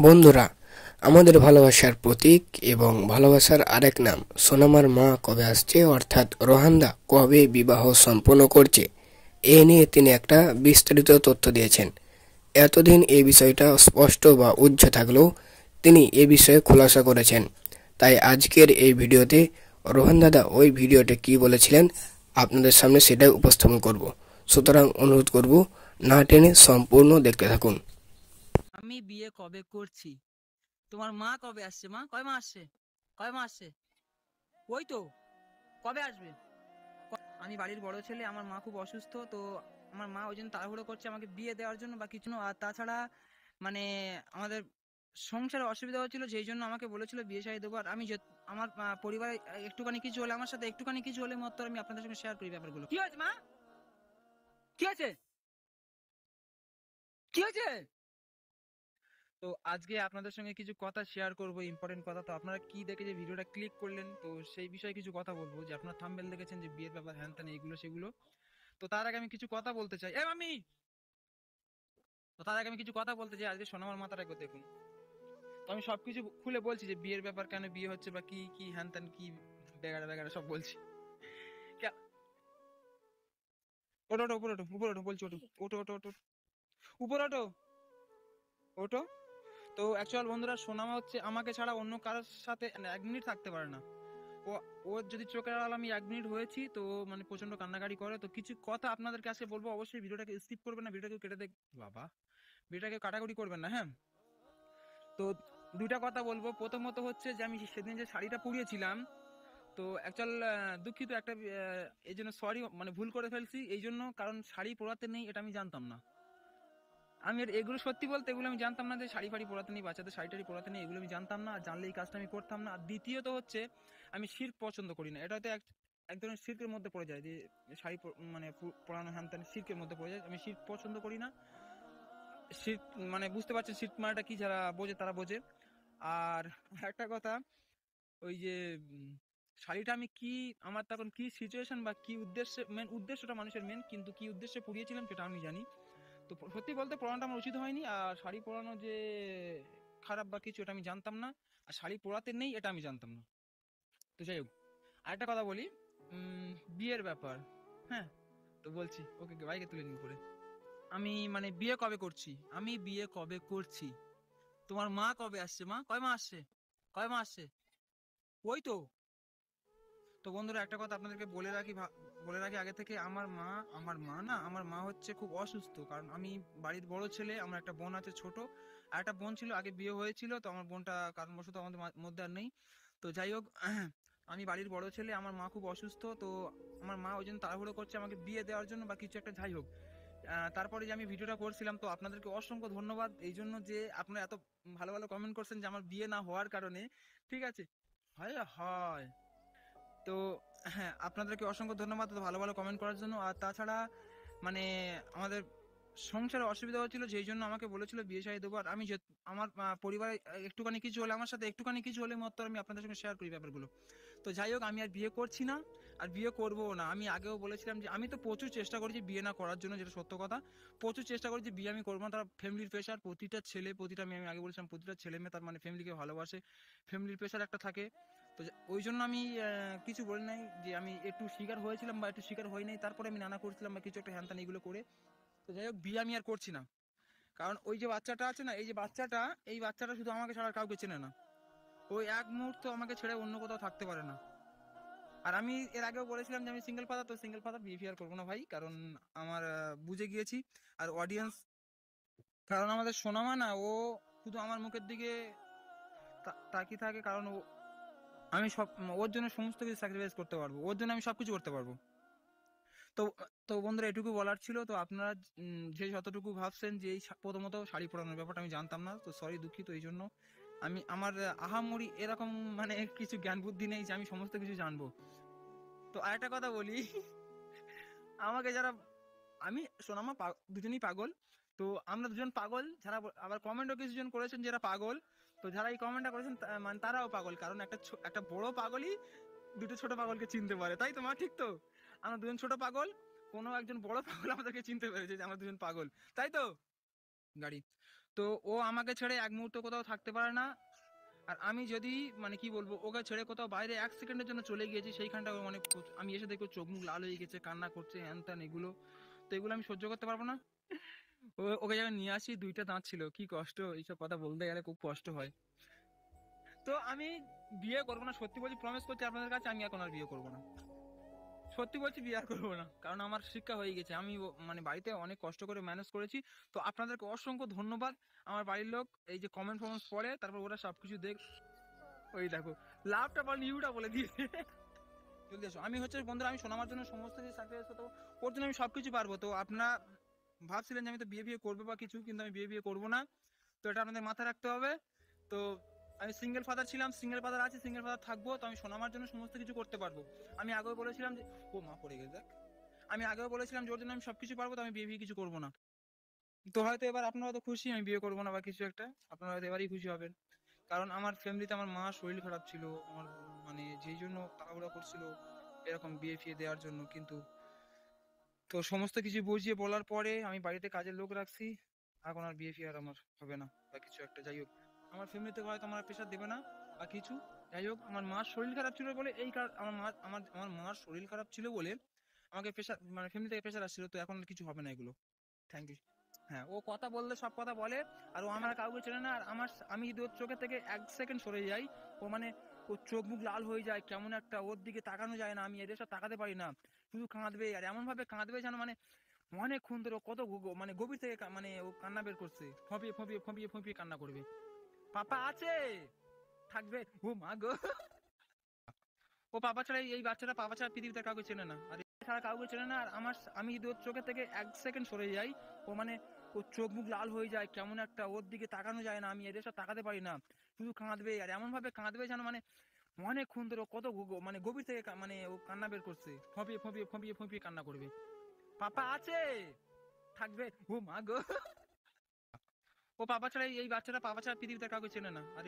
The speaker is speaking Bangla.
বন্ধুরা, আমাদের ভালোবাসার প্রতীক এবং ভালোবাসার আরেক নাম সোনামার মা কবে আসছে, অর্থাৎ রোহানদা কবে বিবাহ সম্পন্ন করছে, এ নিয়ে তিনি একটা বিস্তারিত তথ্য দিয়েছেন। এতদিন এই বিষয়টা স্পষ্ট বা উজ্জ্ব থাকলেও তিনি এ বিষয়ে খোলাসা করেছেন। তাই আজকের এই ভিডিওতে রোহান দাদা ওই ভিডিওতে কি বলেছিলেন আপনাদের সামনে সেটাই উপস্থাপন করব। সুতরাং অনুরোধ করব, না টেনে সম্পূর্ণ দেখতে থাকুন। আমি বিয়ে কবে করছি? তোমার মা কবে আসছে? মা কয় মা আসছে? কয় মা আসছে? ওই তো কবে আসবে? আমি বাড়ির বড় ছেলে, আমার মা খুব অসুস্থ, তো আমার মা ওই জন্য তাড়াহুড়ো করছে আমাকে বিয়ে দেওয়ার জন্য বা কিছু না। আর তাছাড়া মানে আমাদের সংসারে অসুবিধা হচ্ছিল, যেই জন্য আমাকে বলেছিল বিয়ে শাদী দেবো। আর আমি আমার পরিবারে একটুখানি কিছু হলে, আমার সাথে একটুখানি কিছু হলে মাত্র আমি আপনাদের সঙ্গে শেয়ার করি ব্যাপারগুলো। কি হয়েছে মা? কি হয়েছে? কি হয়েছে? তো আজকে আপনাদের সঙ্গে কিছু কথা শেয়ার করব, ইম্পর্টেন্ট কথা। তো আপনারা কি দেখে যে ভিডিওটা ক্লিক করলেন, তো সেই বিষয়ে কিছু কথা বলবো। যে আপনারা থাম্বনেল দেখেছেন যে বিয়ের ব্যাপার হ্যান ত্যান এইগুলো সেগুলো। তো তার আগে আমি কিছু কথা বলতে চাই। মামি, তো তার আগে আমি কিছু কথা বলতে চাই। আজকে সোনামার মাথাটা একবার দেখুন। তো আমি সবকিছু খুলে বলছি যে বিয়ের ব্যাপার, কেন বিয়ে হচ্ছে বা কি কি হ্যান ত্যান কি বেগাড়া বেগাড়া সব বলছি। ওটো ওটো উপরে ওটো, উপরে ওটো বলছি, ওটো ওটো ওটো ওটো উপরে ওটো ওটো। তো অ্যাকচুয়াল বন্ধুরা, সোনামা হচ্ছে আমাকে ছাড়া অন্য কারোর সাথে 1 মিনিট থাকতে পারে না। ও ওর যদি চোখের আড়াল আমি 1 মিনিট হয়েছি তো মানে প্রচন্ড কান্নাকাটি করে। তো কিছু কথা আপনাদেরকে আজকে বলবো, অবশ্যই ভিডিওটাকে স্কিপ করবেন না, ভিডিওটাকে কেটে দেখ বাবা, ভিডিওটাকে কাটাকুটি করবেন না, হ্যাঁ। তো দুইটা কথা বলবো। প্রথমত হচ্ছে যে আমি সেদিন যে শাড়িটা পরিয়েছিলাম, তো অ্যাকচুয়াল দুঃখিত একটা এই জন্য সরি, মানে ভুল করে ফেলছি এই জন্য, কারণ শাড়ি পরাতে নেই এটা আমি জানতাম না। আমি এগুলো সত্যি বলতে, এগুলো আমি জানতাম না যে শাড়ি ফাড়ি পরাতে নেই, বাচ্চাদের শাড়ি টাড়ি পরাতে নেই, এগুলো আমি জানতাম না। জানলে এই কাজটা আমি করতাম না। আর দ্বিতীয়ত হচ্ছে আমি শির্ক পছন্দ করি না। এটা হয়তো এক ধরনের শির্কের মধ্যে পড়ে যায়, যে শাড়ি মানে পরানো হ্যান ত্যান শির্কের মধ্যে পড়ে যায়। আমি শির্ক পছন্দ করি না। শির্ক মানে বুঝতে পারছেন শির্ক মানেটা কি, যারা বোঝে তারা বোঝে। আর একটা কথা, ওই যে শাড়িটা আমি কি, আমার তখন কি সিচুয়েশন বা কি উদ্দেশ্যে, মেন উদ্দেশ্যটা মানুষের মেন, কিন্তু কি উদ্দেশ্যে পরিয়েছিলাম সেটা আমি জানি। তো সত্যি বলতে পড়ানোটা আমার উচিত হয়নি। আর শাড়ি পরানো যে খারাপ বা কিছু, এটা আমি জানতাম না। আর শাড়ি পরাতে নেই এটা আমি জানতাম না। তো যাই হোক, আরেকটা কথা বলি, বিয়ের ব্যাপার, হ্যাঁ। তো বলছি, ওকে বাইকে তুলে নিন করে। আমি মানে বিয়ে কবে করছি? আমি বিয়ে কবে করছি? তোমার মা কবে আসছে? মা কয় মা আসছে? কয় মা আসছে? ওই তো। তো বন্ধুরা, একটা কথা আপনাদেরকে বলে রাখি আগে থেকে, আমার মা হচ্ছে খুব অসুস্থ। কারণ আমি বাড়ির বড় ছেলে, আমার একটা বোন আছে ছোট, আর একটা বোন ছিল আগে বিয়ে হয়েছিল, তো আমার বোনটা কারণবশত আমাদের মধ্যে আর নেই। তো যাই হোক, আমি বাড়ির বড় ছেলে, আমার মা খুব অসুস্থ, তো আমার মা ওই জন্য তাড়াহুড়ো করছে আমাকে বিয়ে দেওয়ার জন্য বা কিছু একটা। যাই হোক, তারপরে যে আমি ভিডিওটা করছিলাম, তো আপনাদেরকে অসংখ্য ধন্যবাদ এই জন্য যে আপনারা এত ভালো ভালো কমেন্ট করছেন যে আমার বিয়ে না হওয়ার কারণে। ঠিক আছে, হয় হয়। তো হ্যাঁ, আপনাদেরকে অসংখ্য ধন্যবাদ এত ভালো ভালো কমেন্ট করার জন্য। আর তাছাড়া মানে আমাদের সংসারে অসুবিধা হচ্ছিল, যেই জন্য আমাকে বলেছিল বিয়ে শাদী দেবো। আর আমি আমার পরিবারে একটুখানি কিছু হলে, আমার সাথে একটুখানি কিছু হলে মাত্র আমি আপনাদের সঙ্গে শেয়ার করি ব্যাপারগুলো। তো যাই হোক, আমি আর বিয়ে করছি না, আর বিয়ে করবো না। আমি আগেও বলেছিলাম যে আমি তো প্রচুর চেষ্টা করেছি বিয়ে না করার জন্য, যেটা সত্য কথা। প্রচুর চেষ্টা করেছি বিয়ে আমি করবো না, তার ফ্যামিলির প্রেশার। প্রতিটা ছেলে, প্রতিটা মেয়ে, আমি আগে বলেছিলাম প্রতিটা ছেলে মেয়ে তার মানে ফ্যামিলিকে ভালোবাসে, ফ্যামিলির প্রেশার একটা থাকে। তো ওই জন্য আমি কিছু বলি নাই, যে আমি একটু শিকার হয়েছিলাম বা একটু শিকার হই নাই, তারপরে আমি নানা করছিলাম বা কিছু একটা হ্যান ত্যান এগুলো করে। তো যাই হোক, বিয়ে আমি আর করছি না। কারণ ওই যে বাচ্চাটা আছে না, এই যে বাচ্চাটা, এই বাচ্চাটা শুধু আমাকে ছাড়া আর কাউকে চেনে না। ওই এক মুহূর্ত আমাকে ছেড়ে অন্য কোথাও থাকতে পারে না। আর আমি এর আগেও বলেছিলাম যে আমি সিঙ্গেল ফাদার, তো সিঙ্গেল ফাদার বিয়ে ফিয়ার করবো না ভাই, কারণ আমার বুঝে গিয়েছি। আর অডিয়েন্স, কারণ আমাদের সোনামা না, ও শুধু আমার মুখের দিকে তাকিয়ে থাকে, কারণ আমি সব, ওর জন্য সমস্ত কিছু স্যাক্রিফাইস করতে পারবো, ওর জন্য আমি সবকিছু করতে পারবো। তো তো বন্ধুরা, এটুকু বলার ছিল। তো আপনারা যে যতটুকু ভাবছেন যে এই প্রথমত শাড়ি পরানোর ব্যাপারটা আমি জানতাম না, তো সরি, দুঃখিত এই জন্য। আমি আমার আহামরি এরকম মানে কিছু জ্ঞান বুদ্ধি নেই যে আমি সমস্ত কিছু জানবো। তো আরেকটা কথা বলি, আমাকে যারা, আমি সোনামা দুজনেই পাগল। তো আমরা দুজন পাগল, যারা আবার কমেন্টও কিছুজন করেছেন যারা পাগল। তো যারা এই কমেন্টটা করেছেন মানে তারাও পাগল, কারণ একটা বড় পাগলই দুটো ছোট পাগলকে চিনতে পারে, তাই তো মা? ঠিক তো? আমরা দুজন ছোট পাগল, কোনো একজন বড় পাগল আমাদেরকে চিনতে পেরেছে যে আমরা দুজন পাগল, তাই তো? গাড়ি। তো ও আমাকে ছেড়ে এক মুহূর্ত কোথাও থাকতে পারে না। আর আমি যদি মানে কি বলবো, ওকে ছেড়ে কোথাও বাইরে 1 সেকেন্ডের জন্য চলে গিয়েছি, সেইখানটা ও মানে আমি এসে দেখবো চোখ মুখ লাল হয়ে গেছে, কান্না করছে, হ্যান ত্যান এগুলো। তো এগুলো আমি সহ্য করতে পারবো না। ওকে যখন নিয়ে আসি 2টা দাঁত ছিল, কি কষ্ট, এইসব কথা বলতে গেলে খুব কষ্ট হয়। তো আমি বিয়ে করবো না, সত্যি বলছি, প্রমিস করছি আপনাদের কাছে, আমি এখন আর বিয়ে করবো না। সত্যি বলছি, বিয়ে আর করবো না, কারণ আমার শিক্ষা হয়ে গেছে। আমি মানে বাড়িতে অনেক কষ্ট করে ম্যানেজ করেছি। তো আপনাদেরকে অসংখ্য ধন্যবাদ। আমার বাড়ির লোক এই যে কমেন্ট ফমেন্টস পড়ে, তারপর ওরা সবকিছু দেখ, ওই দেখো লাভটা বল নিউটা বলে দিয়েছে। জলদি আসো। আমি হচ্ছে বন্ধুরা, আমি শোনাবার জন্য সমস্ত কিছু স্যাক্রিফাইস করতে, ওর জন্য আমি সবকিছু পারবো। তো আপনারা ভাবছিলেন যে আমি তো বিয়ে বিয়ে করবো বা কিছু, কিন্তু আমি বিয়ে বিয়ে করবো না। তো এটা আপনাদের মাথায় রাখতে হবে। তো আমি সিঙ্গেল ফাদার ছিলাম, সিঙ্গেল ফাদার আছি, সিঙ্গেল ফাদার থাকবো। তো আমি সোনামার জন্য সমস্ত কিছু করতে পারবো। আমি আগেও বলেছিলাম যে, ও মা পড়ে গেছে দেখ। আমি আগেও বলেছিলাম যে ওর জন্য আমি সবকিছু পারবো, তো আমি বিয়ে বিয়ে কিছু করবো না। তো হয়তো এবার আপনারা হয়তো খুশি আমি বিয়ে করবো না বা কিছু একটা, আপনারা হয়তো এবারই খুশি হবেন। কারণ আমার ফ্যামিলিতে আমার মা শরীর খারাপ ছিল, আমার মানে যেই জন্য তাড়াহুড়া করছিল এরকম বিয়ে ফিয়ে দেওয়ার জন্য। কিন্তু তো সমস্ত কিছু বুঝিয়ে বলার পরে আমি বাড়িতে কাজের লোক রাখছি, এখন আর বিয়ে ফিয়ে আর আমার হবে না বা কিছু একটা। যাই হোক, আমার ফ্যামিলিতে হয়তো আমার প্রেশার দেবে না বা কিছু। যাই হোক, আমার মার শরীর খারাপ ছিল বলে এই আমার মার শরীর খারাপ ছিল বলে আমাকে প্রেশার, মানে ফ্যামিলি থেকে প্রেশার আসছিল। তো এখন আর কিছু হবে না এগুলো। Thank you. হ্যাঁ, ও কথা বললে সব কথা বলে, আর ও আমার কাউকে চেনে না। আর আমি যদি ওর চোখের থেকে 1 সেকেন্ড সরে যাই, ও মানে ওর চোখ মুখ লাল হয়ে যায় কেমন একটা, ওর দিকে তাকানো যায় না, আমি এদের সাথে তাকাতে পারি না। শুধু কাঁদবে, আর এমন ভাবে কাঁদবে যেন মানে অনেকক্ষণ ধরে, কত মানে গভীর থেকে মানে ও কান্না বের করছে, ফপিয়ে ফপিয়ে ফপিয়ে ফপিয়ে কান্না করবে। পাপা আছে, থাকবে, ও মা গো। ও পাপা ছাড়া, এই বাচ্চাটা পাপা ছাড়া পৃথিবীতে কাউকে চেনে না, আর এ ছাড়া কাউকে চেনে না। আর আমি যদি ওর চোখের থেকে 1 সেকেন্ড সরে যাই, ও মানে ওর চোখ মুখ লাল হয়ে যায় কেমন একটা, ওর দিকে তাকানো যায় না, আমি এদের সাথে তাকাতে পারি না। শুধু কাঁদবে, আর এমন ভাবে কাঁদবে যেন মানে অনেকক্ষণ ধরে, কত মানে গভীর থেকে মানে ও কান্না বের করছে, ফপিয়ে ফপিয়ে ফপিয়ে ফপিয়ে কান্না করবে। পাপা আছে, থাকবে, ও মা গো। ও পাপা ছাড়া, এই বাচ্চাটা পাপা ছাড়া পৃথিবীতে কাউকে চেনে না, আর